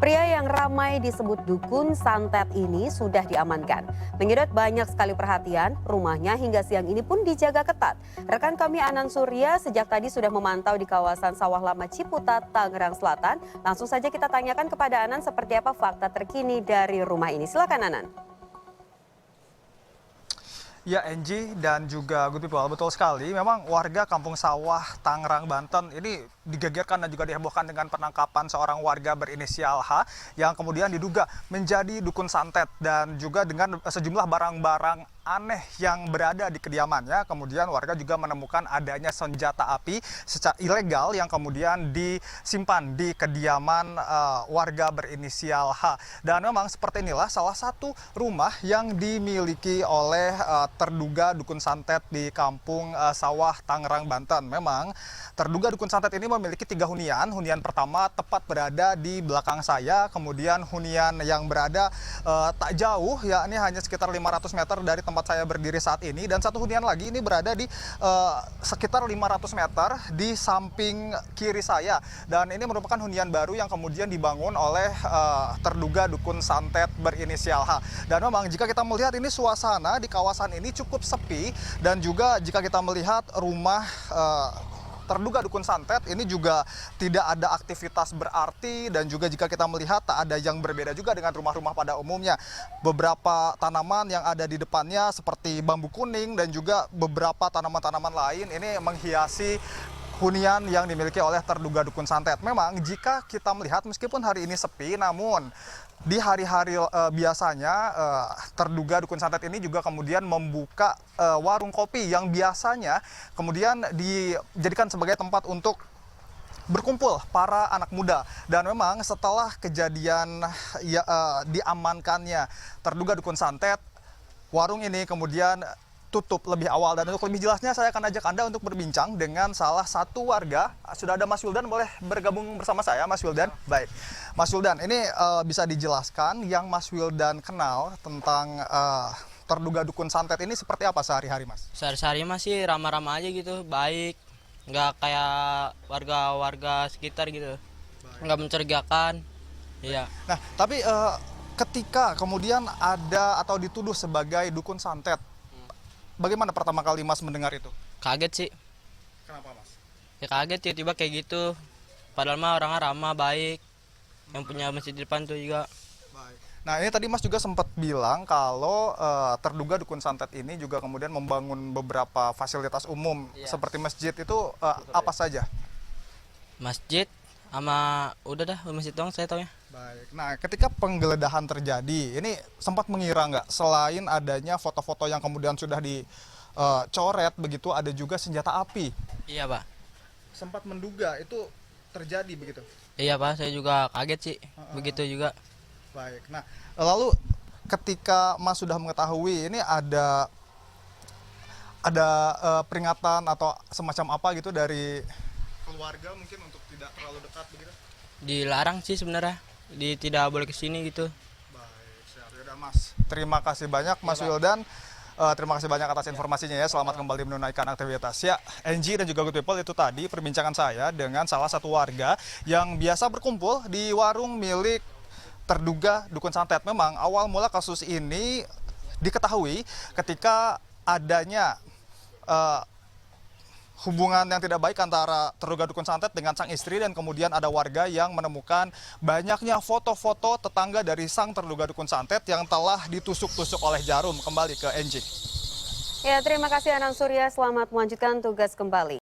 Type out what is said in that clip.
Pria yang ramai disebut dukun santet ini sudah diamankan. Menyedot banyak sekali perhatian, rumahnya hingga siang ini pun dijaga ketat. Rekan kami Anan Surya sejak tadi sudah memantau di kawasan Sawah Lama Ciputat, Tangerang Selatan. Langsung saja kita tanyakan kepada Anan seperti apa fakta terkini dari rumah ini. Silakan Anan. Ya, Angie dan juga Good People, betul sekali. Memang warga Kampung Sawah, Tangerang, Banten ini digegerkan dan juga dihebohkan dengan penangkapan seorang warga berinisial H yang kemudian diduga menjadi dukun santet dan juga dengan sejumlah barang-barang aneh yang berada di kediamannya. Kemudian warga juga menemukan adanya senjata api secara ilegal yang kemudian disimpan di kediaman warga berinisial H. Dan memang seperti inilah salah satu rumah yang dimiliki oleh terduga dukun santet di Kampung Sawah, Tangerang, Banten. Memang terduga dukun santet ini memiliki 3 hunian. Hunian pertama tepat berada di belakang saya, kemudian hunian yang berada tak jauh, yakni hanya sekitar 500 meter dari tempat saya berdiri saat ini, dan satu hunian lagi ini berada di sekitar 500 meter di samping kiri saya, dan ini merupakan hunian baru yang kemudian dibangun oleh terduga dukun santet berinisial H. Dan memang jika kita melihat ini suasana di kawasan ini cukup sepi, dan juga jika kita melihat rumah terduga dukun santet ini juga tidak ada aktivitas berarti, dan juga jika kita melihat tak ada yang berbeda juga dengan rumah-rumah pada umumnya. Beberapa tanaman yang ada di depannya seperti bambu kuning dan juga beberapa tanaman-tanaman lain ini menghiasi hunian yang dimiliki oleh terduga dukun santet. Memang jika kita melihat meskipun hari ini sepi, namun di hari-hari biasanya terduga dukun santet ini juga kemudian membuka warung kopi yang biasanya kemudian dijadikan sebagai tempat untuk berkumpul para anak muda. Dan memang setelah kejadian diamankannya terduga dukun santet, warung ini kemudian tutup lebih awal. Dan untuk lebih jelasnya saya akan ajak Anda untuk berbincang dengan salah satu warga. Sudah ada Mas Wildan, boleh bergabung bersama saya Mas Wildan? Baik, Mas Wildan, ini bisa dijelaskan yang Mas Wildan kenal tentang terduga dukun santet ini seperti apa sehari-hari, Mas? Sehari-hari masih ramah-ramah aja gitu, baik, nggak kayak warga-warga sekitar gitu, nggak mencurigakan. Iya. Nah, tapi ketika kemudian ada atau dituduh sebagai dukun santet, bagaimana pertama kali Mas mendengar itu? Kaget sih. Kenapa, Mas? Ya kaget, tiba-tiba kayak gitu. Padahal mah orangnya ramah, baik. Yang punya masjid di depan tuh juga. Baik. Nah, ini tadi Mas juga sempat bilang kalau terduga dukun santet ini juga kemudian membangun beberapa fasilitas umum seperti masjid itu apa saja? Masjid sama udah dah, masjid doang saya taunya. Baik. Nah, ketika penggeledahan terjadi, ini sempat mengira nggak selain adanya foto-foto yang kemudian sudah dicoret begitu, ada juga senjata api? Iya, Pak. Sempat menduga itu terjadi begitu? Iya, Pak, saya juga kaget sih. Begitu juga. Baik. Nah, lalu ketika Mas sudah mengetahui ini ada peringatan atau semacam apa gitu dari keluarga mungkin untuk tidak terlalu dekat begitu? Dilarang sih sebenarnya. Tidak boleh kesini gitu. Baik, siap. Yaudah, Mas. Terima kasih banyak Mas Wildan. Terima kasih banyak atas informasinya ya. Selamat kembali menunaikan aktivitas. Ya, Angie dan juga Good People, itu tadi perbincangan saya dengan salah satu warga yang biasa berkumpul di warung milik terduga dukun santet. Memang awal mula kasus ini diketahui ketika adanya hubungan yang tidak baik antara terduga dukun santet dengan sang istri, dan kemudian ada warga yang menemukan banyaknya foto-foto tetangga dari sang terduga dukun santet yang telah ditusuk-tusuk oleh jarum. Kembali ke Angie. Ya, terima kasih Anan Surya. Selamat melanjutkan tugas kembali.